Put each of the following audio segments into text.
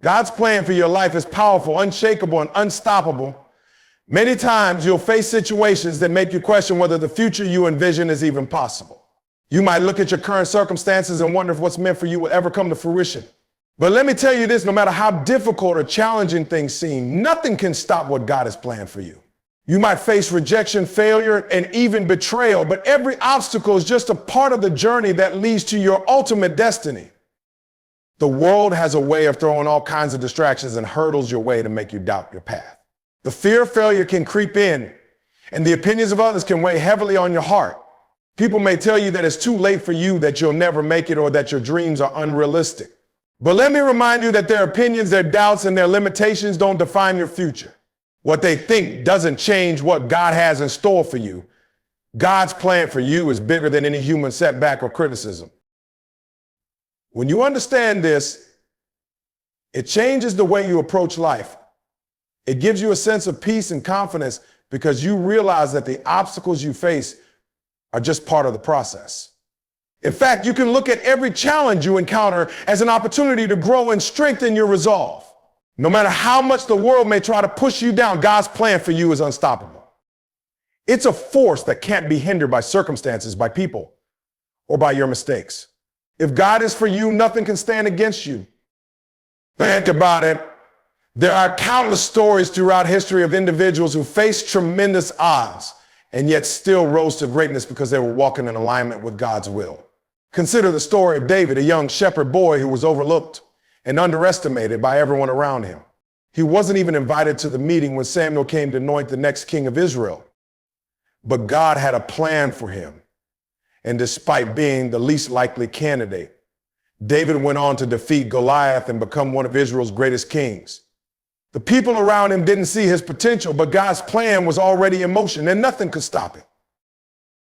God's plan for your life is powerful, unshakable, and unstoppable. Many times you'll face situations that make you question whether the future you envision is even possible. You might look at your current circumstances and wonder if what's meant for you will ever come to fruition. But let me tell you this, no matter how difficult or challenging things seem, nothing can stop what God has planned for you. You might face rejection, failure, and even betrayal, but every obstacle is just a part of the journey that leads to your ultimate destiny. The world has a way of throwing all kinds of distractions and hurdles your way to make you doubt your path. The fear of failure can creep in, and the opinions of others can weigh heavily on your heart. People may tell you that it's too late for you, that you'll never make it, or that your dreams are unrealistic. But let me remind you that their opinions, their doubts, and their limitations don't define your future. What they think doesn't change what God has in store for you. God's plan for you is bigger than any human setback or criticism. When you understand this, it changes the way you approach life. It gives you a sense of peace and confidence because you realize that the obstacles you face are just part of the process. In fact, you can look at every challenge you encounter as an opportunity to grow and strengthen your resolve. No matter how much the world may try to push you down, God's plan for you is unstoppable. It's a force that can't be hindered by circumstances, by people, or by your mistakes. If God is for you, nothing can stand against you. Think about it. There are countless stories throughout history of individuals who faced tremendous odds and yet still rose to greatness because they were walking in alignment with God's will. Consider the story of David, a young shepherd boy who was overlooked and underestimated by everyone around him. He wasn't even invited to the meeting when Samuel came to anoint the next king of Israel. But God had a plan for him. And despite being the least likely candidate, David went on to defeat Goliath and become one of Israel's greatest kings. The people around him didn't see his potential, but God's plan was already in motion and nothing could stop it.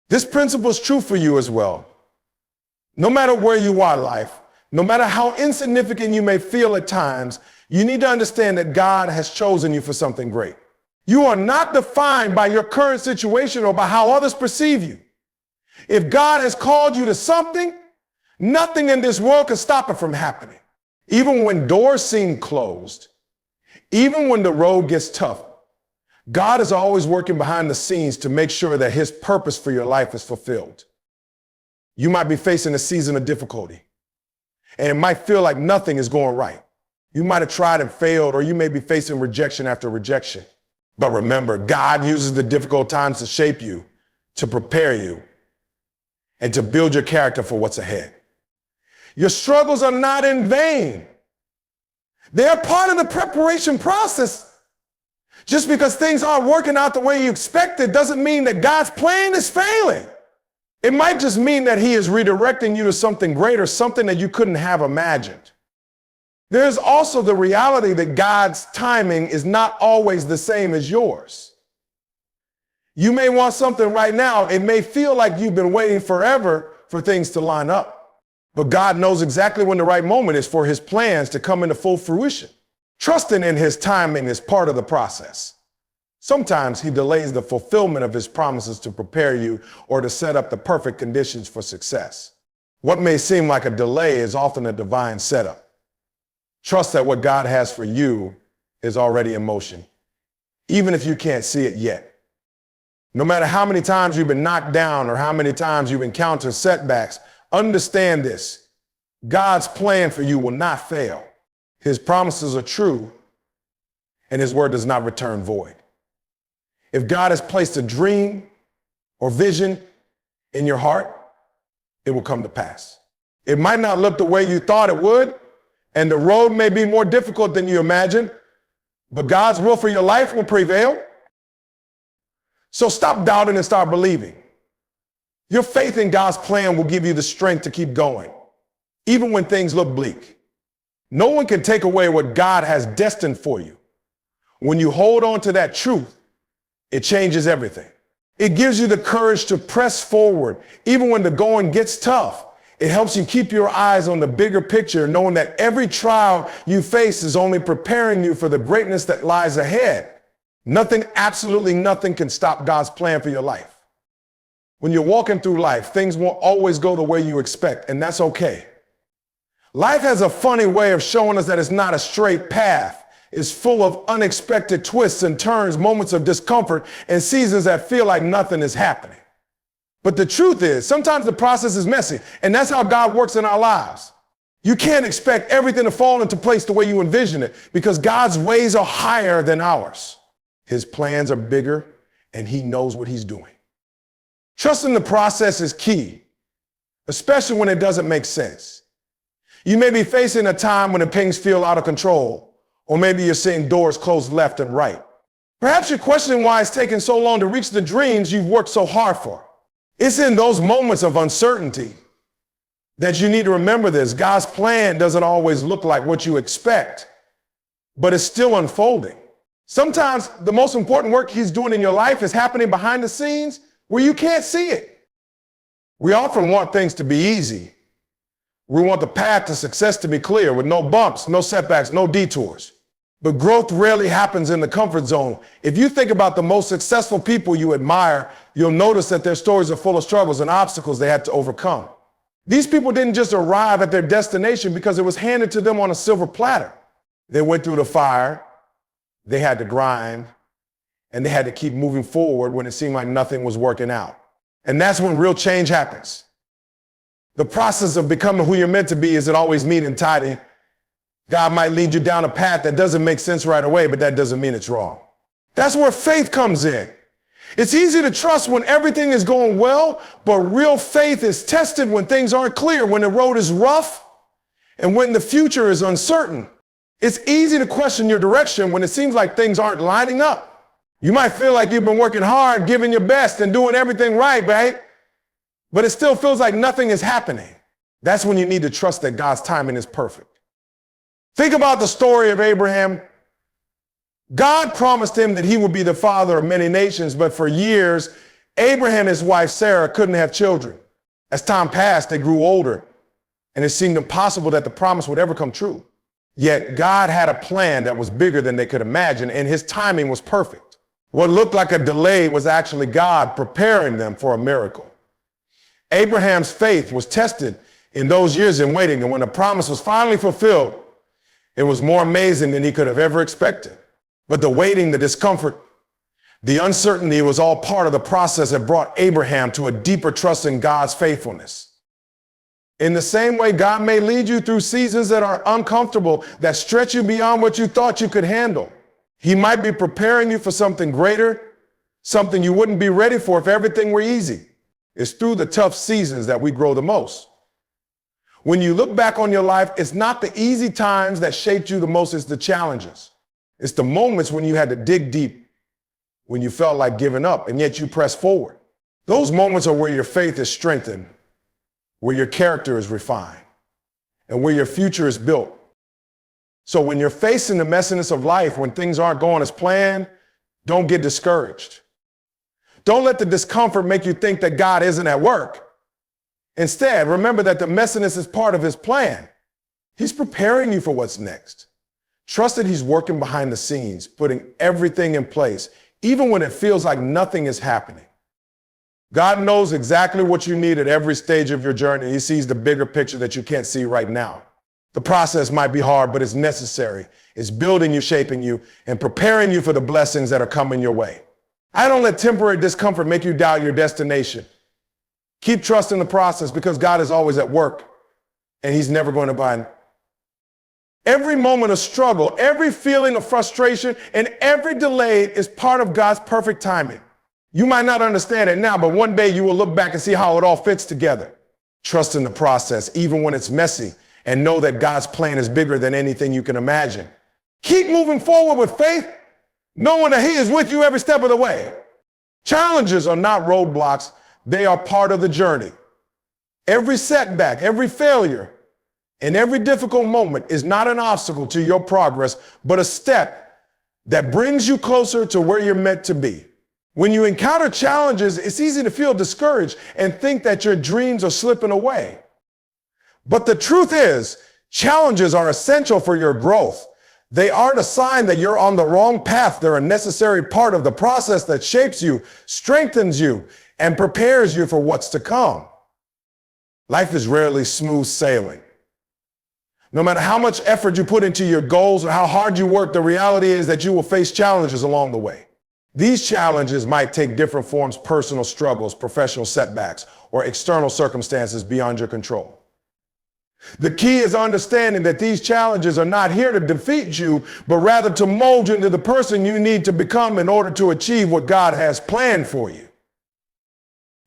This principle is true for you as well. No matter where you are in life, no matter how insignificant you may feel at times, you need to understand that God has chosen you for something great. You are not defined by your current situation or by how others perceive you. If God has called you to something, nothing in this world can stop it from happening. Even when doors seem closed, even when the road gets tough, God is always working behind the scenes to make sure that his purpose for your life is fulfilled. You might be facing a season of difficulty, and it might feel like nothing is going right. You might have tried and failed, or you may be facing rejection after rejection. But remember, God uses the difficult times to shape you, to prepare you, and to build your character for what's ahead. Your struggles are not in vain. They are part of the preparation process. Just because things aren't working out the way you expected doesn't mean that God's plan is failing. It might just mean that he is redirecting you to something greater, something that you couldn't have imagined. There's also the reality that God's timing is not always the same as yours. You may want something right now. It may feel like you've been waiting forever for things to line up. But God knows exactly when the right moment is for his plans to come into full fruition. Trusting in his timing is part of the process. Sometimes he delays the fulfillment of his promises to prepare you or to set up the perfect conditions for success. What may seem like a delay is often a divine setup. Trust that what God has for you is already in motion, even if you can't see it yet. No matter how many times you've been knocked down or how many times you've encountered setbacks, understand this. God's plan for you will not fail. His promises are true, and his word does not return void. If God has placed a dream or vision in your heart, it will come to pass. It might not look the way you thought it would, and the road may be more difficult than you imagined, but God's will for your life will prevail. So stop doubting and start believing. Your faith in God's plan will give you the strength to keep going, even when things look bleak. No one can take away what God has destined for you. When you hold on to that truth, it changes everything. It gives you the courage to press forward, even when the going gets tough. It helps you keep your eyes on the bigger picture, knowing that every trial you face is only preparing you for the greatness that lies ahead. Nothing, absolutely nothing can stop God's plan for your life. When you're walking through life, things won't always go the way you expect, and that's okay. Life has a funny way of showing us that it's not a straight path. It's full of unexpected twists and turns, moments of discomfort, and seasons that feel like nothing is happening. But the truth is, sometimes the process is messy, and that's how God works in our lives. You can't expect everything to fall into place the way you envision it, because God's ways are higher than ours. His plans are bigger, and He knows what He's doing. Trusting the process is key, especially when it doesn't make sense. You may be facing a time when things feel out of control, or maybe you're seeing doors close left and right. Perhaps you're questioning why it's taking so long to reach the dreams you've worked so hard for. It's in those moments of uncertainty that you need to remember this. God's plan doesn't always look like what you expect, but it's still unfolding. Sometimes the most important work He's doing in your life is happening behind the scenes where you can't see it. We often want things to be easy. We want the path to success to be clear with no bumps, no setbacks, no detours. But growth rarely happens in the comfort zone. If you think about the most successful people you admire, you'll notice that their stories are full of struggles and obstacles they had to overcome. These people didn't just arrive at their destination because it was handed to them on a silver platter. They went through the fire, they had to grind, and they had to keep moving forward when it seemed like nothing was working out. And that's when real change happens. The process of becoming who you're meant to be isn't always neat and tidy. God might lead you down a path that doesn't make sense right away, but that doesn't mean it's wrong. That's where faith comes in. It's easy to trust when everything is going well, but real faith is tested when things aren't clear, when the road is rough, and when the future is uncertain. It's easy to question your direction when it seems like things aren't lining up. You might feel like you've been working hard, giving your best, and doing everything right? But it still feels like nothing is happening. That's when you need to trust that God's timing is perfect. Think about the story of Abraham. God promised him that he would be the father of many nations, but for years, Abraham and his wife Sarah couldn't have children. As time passed, they grew older, and it seemed impossible that the promise would ever come true. Yet God had a plan that was bigger than they could imagine, and His timing was perfect. What looked like a delay was actually God preparing them for a miracle. Abraham's faith was tested in those years in waiting, and when the promise was finally fulfilled, it was more amazing than he could have ever expected. But the waiting, the discomfort, the uncertainty was all part of the process that brought Abraham to a deeper trust in God's faithfulness. In the same way, God may lead you through seasons that are uncomfortable, that stretch you beyond what you thought you could handle. He might be preparing you for something greater, something you wouldn't be ready for if everything were easy. It's through the tough seasons that we grow the most. When you look back on your life, it's not the easy times that shaped you the most, it's the challenges. It's the moments when you had to dig deep, when you felt like giving up, and yet you press forward. Those moments are where your faith is strengthened, where your character is refined, and where your future is built. So when you're facing the messiness of life, when things aren't going as planned, don't get discouraged. Don't let the discomfort make you think that God isn't at work. Instead, remember that the messiness is part of His plan. He's preparing you for what's next. Trust that He's working behind the scenes, putting everything in place, even when it feels like nothing is happening. God knows exactly what you need at every stage of your journey. He sees the bigger picture that you can't see right now. The process might be hard, but it's necessary. It's building you, shaping you, and preparing you for the blessings that are coming your way. I don't let temporary discomfort make you doubt your destination. Keep trusting the process because God is always at work and He's never going to bind. Every moment of struggle, every feeling of frustration, and every delay is part of God's perfect timing. You might not understand it now, but one day you will look back and see how it all fits together. Trust in the process, even when it's messy, and know that God's plan is bigger than anything you can imagine. Keep moving forward with faith, knowing that He is with you every step of the way. Challenges are not roadblocks. They are part of the journey. Every setback, every failure, and every difficult moment is not an obstacle to your progress, but a step that brings you closer to where you're meant to be. When you encounter challenges, it's easy to feel discouraged and think that your dreams are slipping away. But the truth is, challenges are essential for your growth. They aren't a sign that you're on the wrong path. They're a necessary part of the process that shapes you, strengthens you, and prepares you for what's to come. Life is rarely smooth sailing. No matter how much effort you put into your goals or how hard you work, the reality is that you will face challenges along the way. These challenges might take different forms: personal struggles, professional setbacks, or external circumstances beyond your control. The key is understanding that these challenges are not here to defeat you, but rather to mold you into the person you need to become in order to achieve what God has planned for you.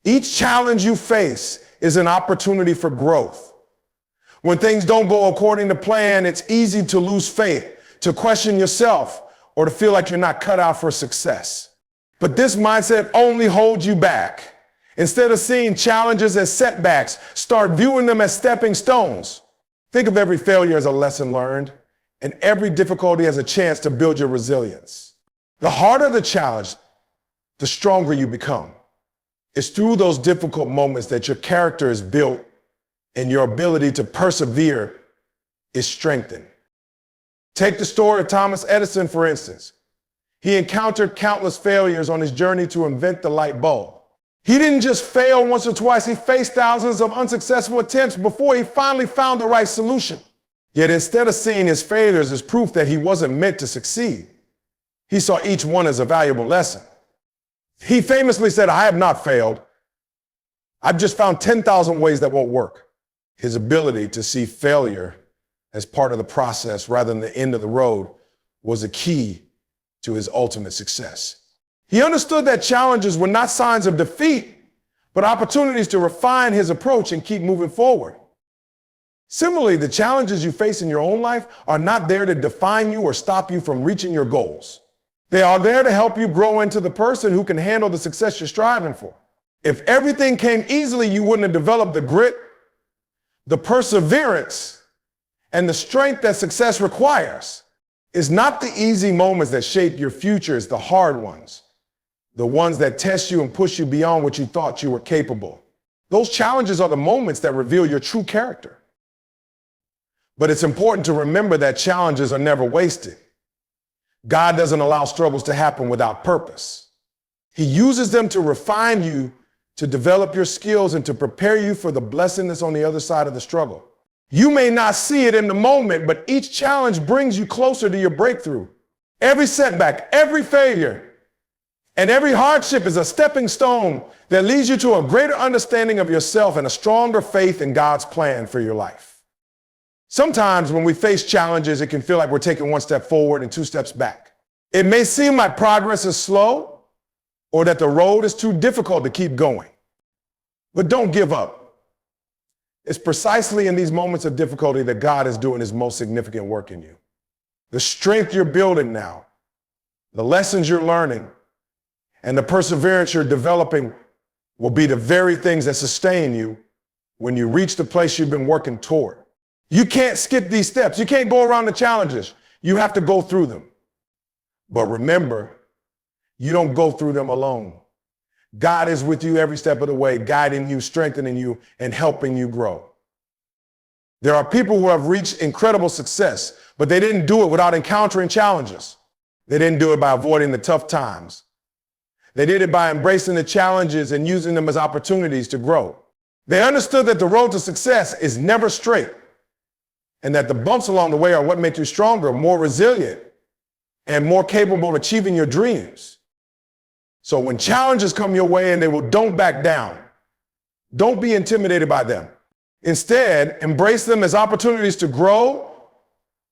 Each challenge you face is an opportunity for growth. When things don't go according to plan, it's easy to lose faith, to question yourself, or to feel like you're not cut out for success. But this mindset only holds you back. Instead of seeing challenges as setbacks, start viewing them as stepping stones. Think of every failure as a lesson learned, and every difficulty as a chance to build your resilience. The harder the challenge, the stronger you become. It's through those difficult moments that your character is built and your ability to persevere is strengthened. Take the story of Thomas Edison, for instance. He encountered countless failures on his journey to invent the light bulb. He didn't just fail once or twice, he faced thousands of unsuccessful attempts before he finally found the right solution. Yet instead of seeing his failures as proof that he wasn't meant to succeed, he saw each one as a valuable lesson. He famously said, "I have not failed. I've just found 10,000 ways that won't work." His ability to see failure as part of the process rather than the end of the road was a key to his ultimate success. He understood that challenges were not signs of defeat, but opportunities to refine his approach and keep moving forward. Similarly, the challenges you face in your own life are not there to define you or stop you from reaching your goals. They are there to help you grow into the person who can handle the success you're striving for. If everything came easily, you wouldn't have developed the grit, the perseverance, and the strength that success requires. It's not the easy moments that shape your future, it's the hard ones. The ones that test you and push you beyond what you thought you were capable. Those challenges are the moments that reveal your true character. But it's important to remember that challenges are never wasted. God doesn't allow struggles to happen without purpose. He uses them to refine you, to develop your skills, and to prepare you for the blessing that's on the other side of the struggle. You may not see it in the moment, but each challenge brings you closer to your breakthrough. Every setback, every failure, and every hardship is a stepping stone that leads you to a greater understanding of yourself and a stronger faith in God's plan for your life. Sometimes when we face challenges, it can feel like we're taking one step forward and two steps back. It may seem like progress is slow or that the road is too difficult to keep going. But don't give up. It's precisely in these moments of difficulty that God is doing his most significant work in you. The strength you're building now, the lessons you're learning, and the perseverance you're developing will be the very things that sustain you when you reach the place you've been working toward. You can't skip these steps. You can't go around the challenges. You have to go through them. But remember, you don't go through them alone. God is with you every step of the way, guiding you, strengthening you, and helping you grow. There are people who have reached incredible success, but they didn't do it without encountering challenges. They didn't do it by avoiding the tough times. They did it by embracing the challenges and using them as opportunities to grow. They understood that the road to success is never straight, and that the bumps along the way are what make you stronger, more resilient, and more capable of achieving your dreams. So when challenges come your way don't back down. Don't be intimidated by them. Instead, embrace them as opportunities to grow,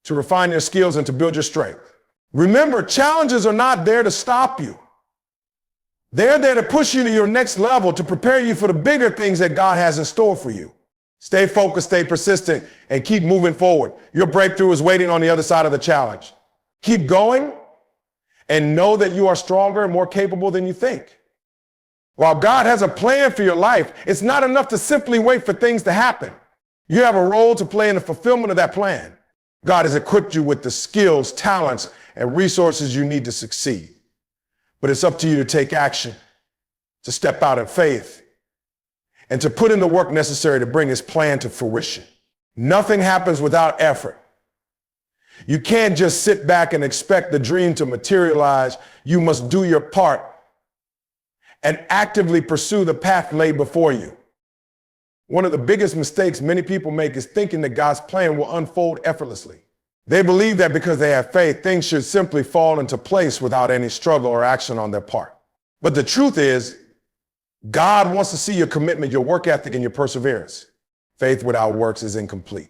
to refine your skills, and to build your strength. Remember, challenges are not there to stop you. They're there to push you to your next level, to prepare you for the bigger things that God has in store for you. Stay focused, stay persistent, and keep moving forward. Your breakthrough is waiting on the other side of the challenge. Keep going and know that you are stronger and more capable than you think. While God has a plan for your life, it's not enough to simply wait for things to happen. You have a role to play in the fulfillment of that plan. God has equipped you with the skills, talents, and resources you need to succeed. But it's up to you to take action, to step out in faith, and to put in the work necessary to bring his plan to fruition. Nothing happens without effort. You can't just sit back and expect the dream to materialize. You must do your part and actively pursue the path laid before you. One of the biggest mistakes many people make is thinking that God's plan will unfold effortlessly. They believe that because they have faith, things should simply fall into place without any struggle or action on their part. But the truth is, God wants to see your commitment, your work ethic, and your perseverance. Faith without works is incomplete.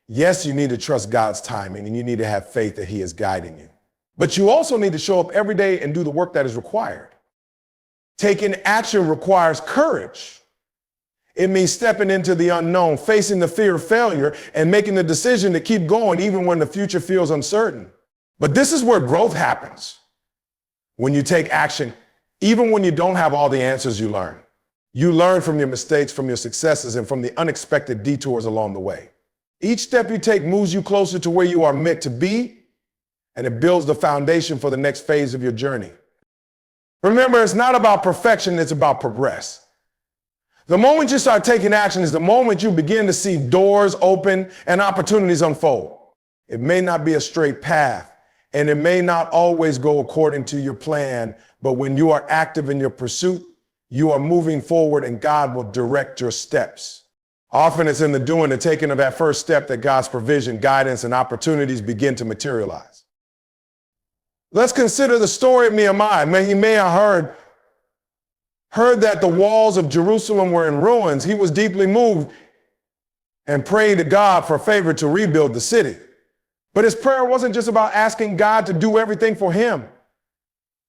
Yes, you need to trust God's timing, and you need to have faith that He is guiding you. But you also need to show up every day and do the work that is required. Taking action requires courage. It means stepping into the unknown, facing the fear of failure, and making the decision to keep going even when the future feels uncertain. But this is where growth happens. When you take action, even when you don't have all the answers, you learn. You learn from your mistakes, from your successes, and from the unexpected detours along the way. Each step you take moves you closer to where you are meant to be, and it builds the foundation for the next phase of your journey. Remember, it's not about perfection, it's about progress. The moment you start taking action is the moment you begin to see doors open and opportunities unfold. It may not be a straight path, and it may not always go according to your plan, but when you are active in your pursuit, you are moving forward and God will direct your steps. Often it's in the doing, the taking of that first step that God's provision, guidance, and opportunities begin to materialize. Let's consider the story of Nehemiah. He may have heard that the walls of Jerusalem were in ruins. He was deeply moved and prayed to God for favor to rebuild the city. But his prayer wasn't just about asking God to do everything for him.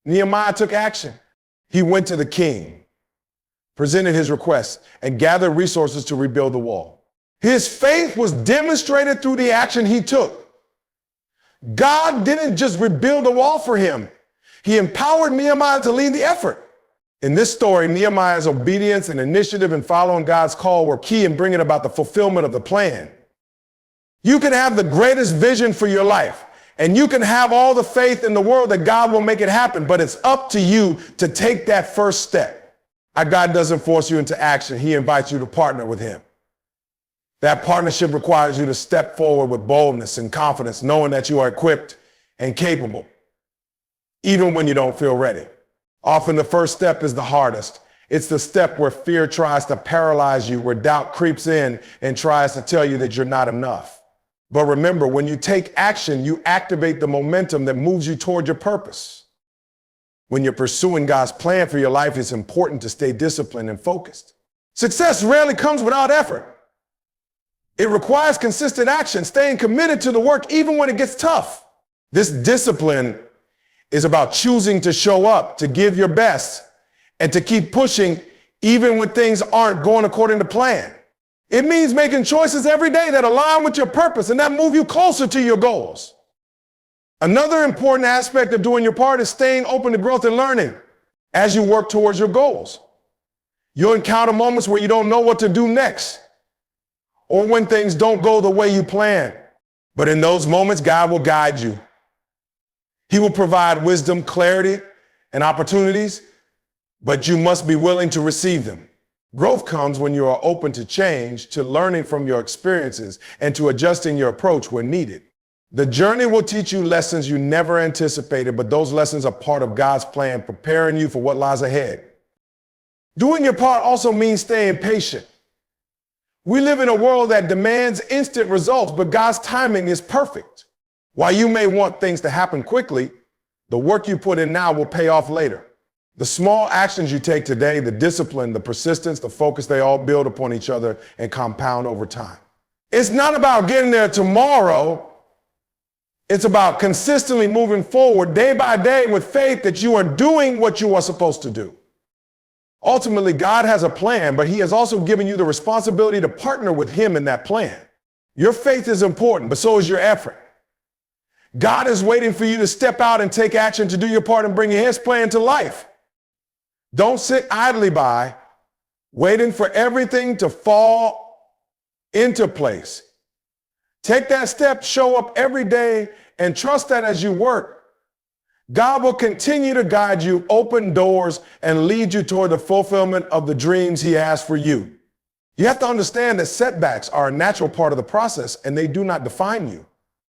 Nehemiah took action. He went to the king, presented his request, and gathered resources to rebuild the wall. His faith was demonstrated through the action he took. God didn't just rebuild the wall for him. He empowered Nehemiah to lead the effort. In this story, Nehemiah's obedience and initiative in following God's call were key in bringing about the fulfillment of the plan. You can have the greatest vision for your life, and you can have all the faith in the world that God will make it happen, but it's up to you to take that first step. God doesn't force you into action. He invites you to partner with Him. That partnership requires you to step forward with boldness and confidence, knowing that you are equipped and capable, even when you don't feel ready. Often the first step is the hardest. It's the step where fear tries to paralyze you, where doubt creeps in and tries to tell you that you're not enough. But remember, when you take action, you activate the momentum that moves you toward your purpose. When you're pursuing God's plan for your life, it's important to stay disciplined and focused. Success rarely comes without effort. It requires consistent action, staying committed to the work even when it gets tough. This discipline is about choosing to show up, to give your best, and to keep pushing even when things aren't going according to plan. It means making choices every day that align with your purpose and that move you closer to your goals. Another important aspect of doing your part is staying open to growth and learning as you work towards your goals. You'll encounter moments where you don't know what to do next, or when things don't go the way you plan. But in those moments, God will guide you. He will provide wisdom, clarity, and opportunities, but you must be willing to receive them. Growth comes when you are open to change, to learning from your experiences, and to adjusting your approach when needed. The journey will teach you lessons you never anticipated, but those lessons are part of God's plan, preparing you for what lies ahead. Doing your part also means staying patient. We live in a world that demands instant results, but God's timing is perfect. While you may want things to happen quickly, the work you put in now will pay off later. The small actions you take today, the discipline, the persistence, the focus, they all build upon each other and compound over time. It's not about getting there tomorrow. It's about consistently moving forward day by day with faith that you are doing what you are supposed to do. Ultimately, God has a plan, but He has also given you the responsibility to partner with Him in that plan. Your faith is important, but so is your effort. God is waiting for you to step out and take action to do your part in bringing His plan to life. Don't sit idly by, waiting for everything to fall into place. Take that step, show up every day, and trust that as you work, God will continue to guide you, open doors, and lead you toward the fulfillment of the dreams He has for you. You have to understand that setbacks are a natural part of the process, and they do not define you.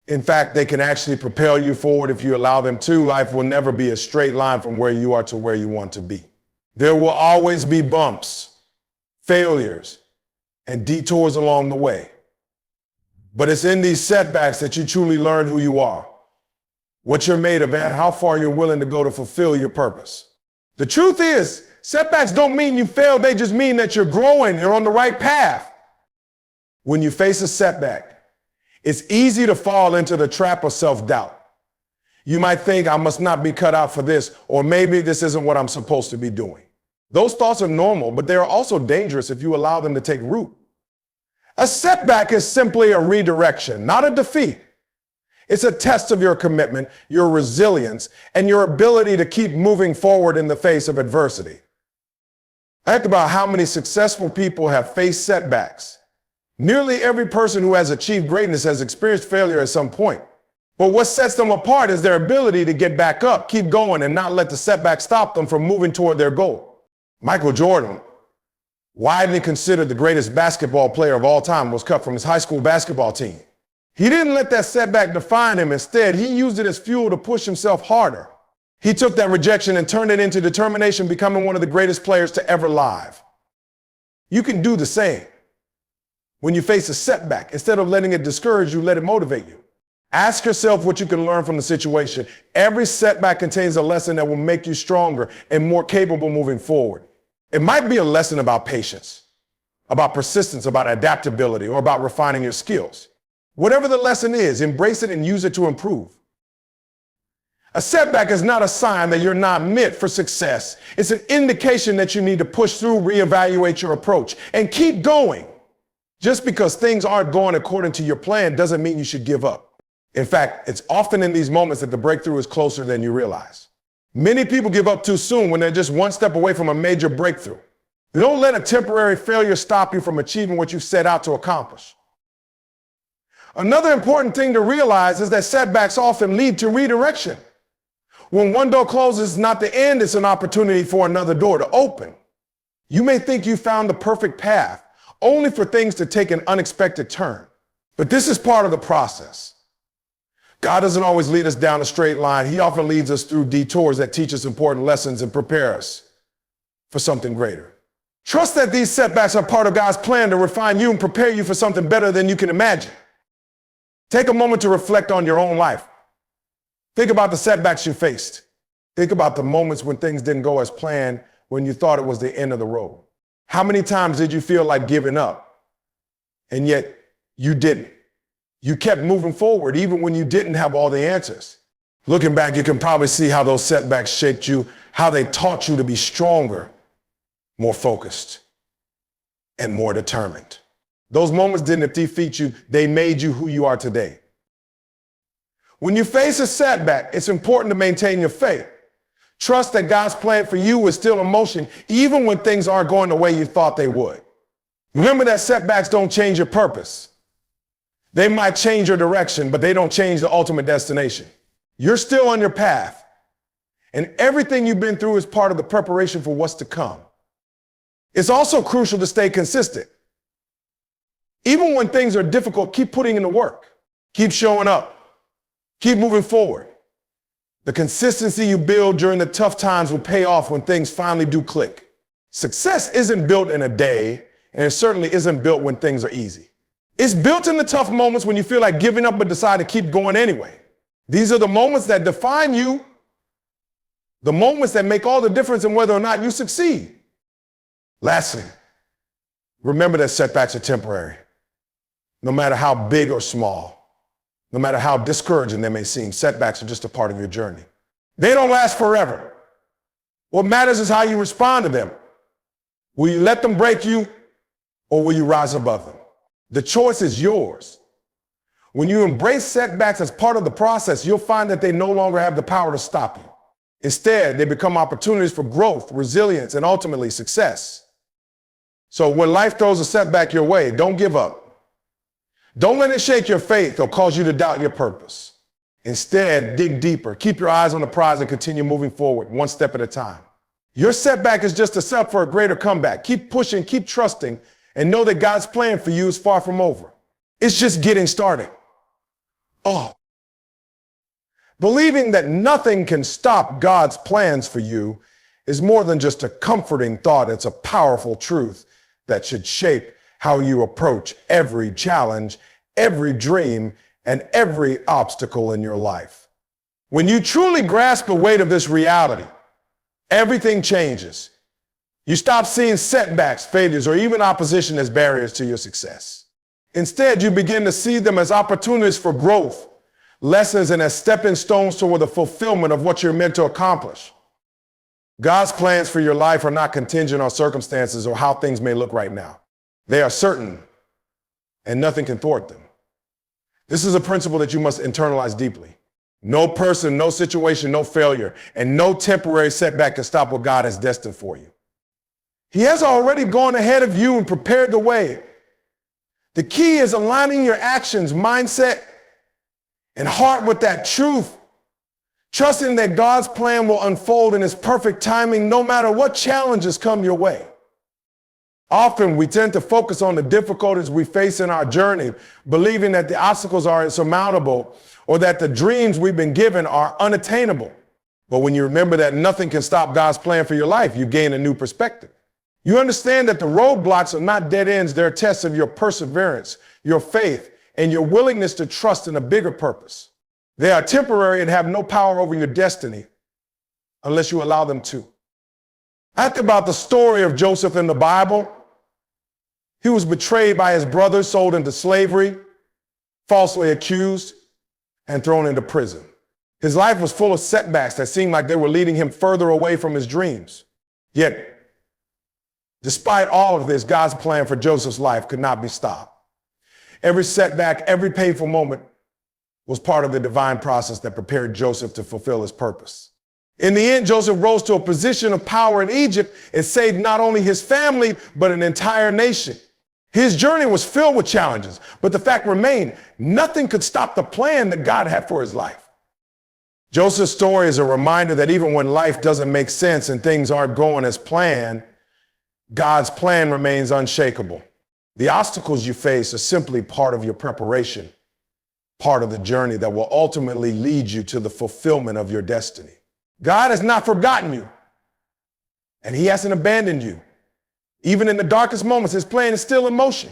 In fact, they can actually propel you forward if you allow them to. Life will never be a straight line from where you are to where you want to be. There will always be bumps, failures, and detours along the way. But it's in these setbacks that you truly learn who you are, what you're made of, and how far you're willing to go to fulfill your purpose. The truth is, setbacks don't mean you failed, they just mean that you're growing, you're on the right path. When you face a setback, it's easy to fall into the trap of self-doubt. You might think, I must not be cut out for this, or maybe this isn't what I'm supposed to be doing. Those thoughts are normal, but they are also dangerous if you allow them to take root. A setback is simply a redirection, not a defeat. It's a test of your commitment, your resilience, and your ability to keep moving forward in the face of adversity. I think about how many successful people have faced setbacks. Nearly every person who has achieved greatness has experienced failure at some point. But what sets them apart is their ability to get back up, keep going, and not let the setback stop them from moving toward their goal. Michael Jordan, widely considered the greatest basketball player of all time, was cut from his high school basketball team. He didn't let that setback define him. Instead, he used it as fuel to push himself harder. He took that rejection and turned it into determination, becoming one of the greatest players to ever live. You can do the same. When you face a setback, instead of letting it discourage you, let it motivate you. Ask yourself what you can learn from the situation. Every setback contains a lesson that will make you stronger and more capable moving forward. It might be a lesson about patience, about persistence, about adaptability, or about refining your skills. Whatever the lesson is, embrace it and use it to improve. A setback is not a sign that you're not meant for success. It's an indication that you need to push through, reevaluate your approach, and keep going. Just because things aren't going according to your plan doesn't mean you should give up. In fact, it's often in these moments that the breakthrough is closer than you realize. Many people give up too soon when they're just one step away from a major breakthrough. Don't let a temporary failure stop you from achieving what you set out to accomplish. Another important thing to realize is that setbacks often lead to redirection. When one door closes, it's not the end, it's an opportunity for another door to open. You may think you found the perfect path, only for things to take an unexpected turn. But this is part of the process. God doesn't always lead us down a straight line. He often leads us through detours that teach us important lessons and prepare us for something greater. Trust that these setbacks are part of God's plan to refine you and prepare you for something better than you can imagine. Take a moment to reflect on your own life. Think about the setbacks you faced. Think about the moments when things didn't go as planned, when you thought it was the end of the road. How many times did you feel like giving up? And yet you didn't. You kept moving forward even when you didn't have all the answers. Looking back, you can probably see how those setbacks shaped you, how they taught you to be stronger, more focused, and more determined. Those moments didn't defeat you, they made you who you are today. When you face a setback, it's important to maintain your faith. Trust that God's plan for you is still in motion, even when things aren't going the way you thought they would. Remember that setbacks don't change your purpose. They might change your direction, but they don't change the ultimate destination. You're still on your path, and everything you've been through is part of the preparation for what's to come. It's also crucial to stay consistent. Even when things are difficult, keep putting in the work. Keep showing up. Keep moving forward. The consistency you build during the tough times will pay off when things finally do click. Success isn't built in a day, and it certainly isn't built when things are easy. It's built in the tough moments when you feel like giving up but decide to keep going anyway. These are the moments that define you, the moments that make all the difference in whether or not you succeed. Lastly, remember that setbacks are temporary. No matter how big or small, no matter how discouraging they may seem, setbacks are just a part of your journey. They don't last forever. What matters is how you respond to them. Will you let them break you, or will you rise above them? The choice is yours. When you embrace setbacks as part of the process, you'll find that they no longer have the power to stop you. Instead, they become opportunities for growth, resilience, and ultimately success. So when life throws a setback your way, don't give up. Don't let it shake your faith or cause you to doubt your purpose. Instead, dig deeper, keep your eyes on the prize, and continue moving forward one step at a time. Your setback is just a step for a greater comeback. Keep pushing, keep trusting, and know that God's plan for you is far from over. It's just getting started. Believing that nothing can stop God's plans for you is more than just a comforting thought. It's a powerful truth that should shape how you approach every challenge, every dream, and every obstacle in your life. When you truly grasp the weight of this reality, everything changes. You stop seeing setbacks, failures, or even opposition as barriers to your success. Instead, you begin to see them as opportunities for growth, lessons, and as stepping stones toward the fulfillment of what you're meant to accomplish. God's plans for your life are not contingent on circumstances or how things may look right now. They are certain, and nothing can thwart them. This is a principle that you must internalize deeply. No person, no situation, no failure, and no temporary setback can stop what God has destined for you. He has already gone ahead of you and prepared the way. The key is aligning your actions, mindset, and heart with that truth, trusting that God's plan will unfold in His perfect timing no matter what challenges come your way. Often we tend to focus on the difficulties we face in our journey, believing that the obstacles are insurmountable or that the dreams we've been given are unattainable. But when you remember that nothing can stop God's plan for your life, you gain a new perspective. You understand that the roadblocks are not dead ends, they're tests of your perseverance, your faith, and your willingness to trust in a bigger purpose. They are temporary and have no power over your destiny unless you allow them to. I think about the story of Joseph in the Bible. He was betrayed by his brothers, sold into slavery, falsely accused, and thrown into prison. His life was full of setbacks that seemed like they were leading him further away from his dreams. Yet, despite all of this, God's plan for Joseph's life could not be stopped. Every setback, every painful moment was part of the divine process that prepared Joseph to fulfill his purpose. In the end, Joseph rose to a position of power in Egypt and saved not only his family, but an entire nation. His journey was filled with challenges, but the fact remained, nothing could stop the plan that God had for his life. Joseph's story is a reminder that even when life doesn't make sense and things aren't going as planned, God's plan remains unshakable. The obstacles you face are simply part of your preparation, part of the journey that will ultimately lead you to the fulfillment of your destiny. God has not forgotten you, and He hasn't abandoned you. Even in the darkest moments, His plan is still in motion.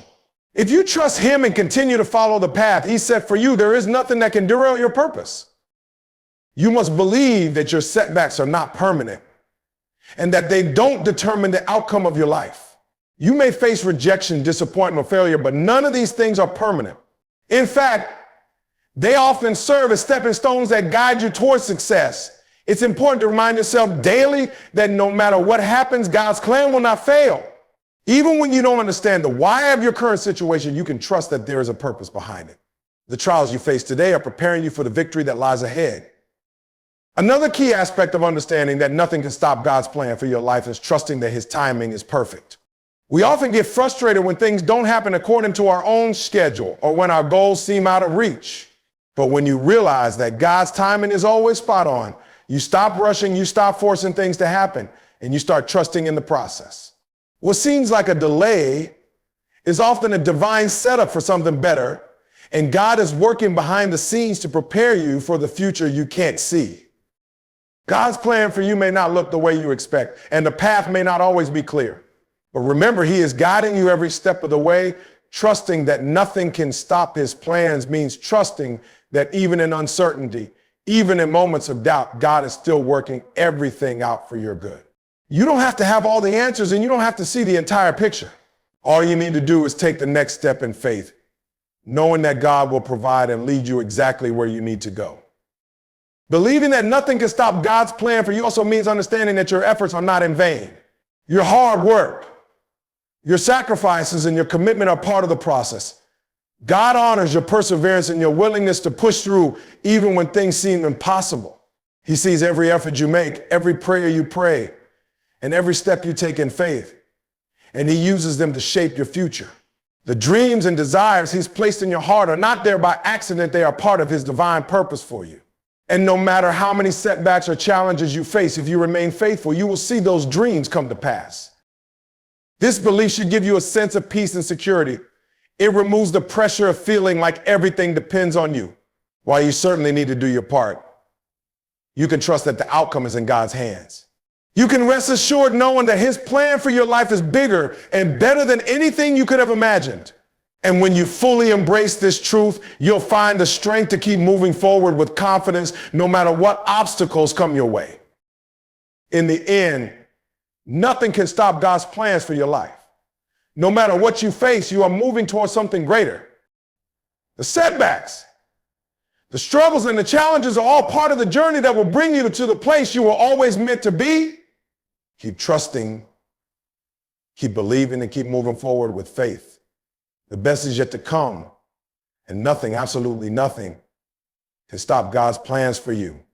If you trust Him and continue to follow the path He set for you, there is nothing that can derail your purpose. You must believe that your setbacks are not permanent and that they don't determine the outcome of your life. You may face rejection, disappointment, failure, but none of these things are permanent. In fact, they often serve as stepping stones that guide you towards success. It's important to remind yourself daily that no matter what happens, God's plan will not fail. Even when you don't understand the why of your current situation, you can trust that there is a purpose behind it. The trials you face today are preparing you for the victory that lies ahead. Another key aspect of understanding that nothing can stop God's plan for your life is trusting that His timing is perfect. We often get frustrated when things don't happen according to our own schedule or when our goals seem out of reach. But when you realize that God's timing is always spot on, you stop rushing, you stop forcing things to happen, and you start trusting in the process. What seems like a delay is often a divine setup for something better, and God is working behind the scenes to prepare you for the future you can't see. God's plan for you may not look the way you expect, and the path may not always be clear. But remember, He is guiding you every step of the way. Trusting that nothing can stop His plans means trusting that even in uncertainty, even in moments of doubt, God is still working everything out for your good. You don't have to have all the answers, and you don't have to see the entire picture. All you need to do is take the next step in faith, knowing that God will provide and lead you exactly where you need to go. Believing that nothing can stop God's plan for you also means understanding that your efforts are not in vain. Your hard work, your sacrifices, and your commitment are part of the process. God honors your perseverance and your willingness to push through even when things seem impossible. He sees every effort you make, every prayer you pray, and every step you take in faith. And He uses them to shape your future. The dreams and desires He's placed in your heart are not there by accident. They are part of His divine purpose for you. And no matter how many setbacks or challenges you face, if you remain faithful, you will see those dreams come to pass. This belief should give you a sense of peace and security. It removes the pressure of feeling like everything depends on you. While you certainly need to do your part, you can trust that the outcome is in God's hands. You can rest assured knowing that his plan for your life is bigger and better than anything you could have imagined. And when you fully embrace this truth, you'll find the strength to keep moving forward with confidence no matter what obstacles come your way. In the end, nothing can stop God's plans for your life. No matter what you face, you are moving towards something greater. The setbacks, the struggles, and the challenges are all part of the journey that will bring you to the place you were always meant to be. Keep trusting, keep believing, and keep moving forward with faith. The best is yet to come, and nothing, absolutely nothing, can stop God's plans for you.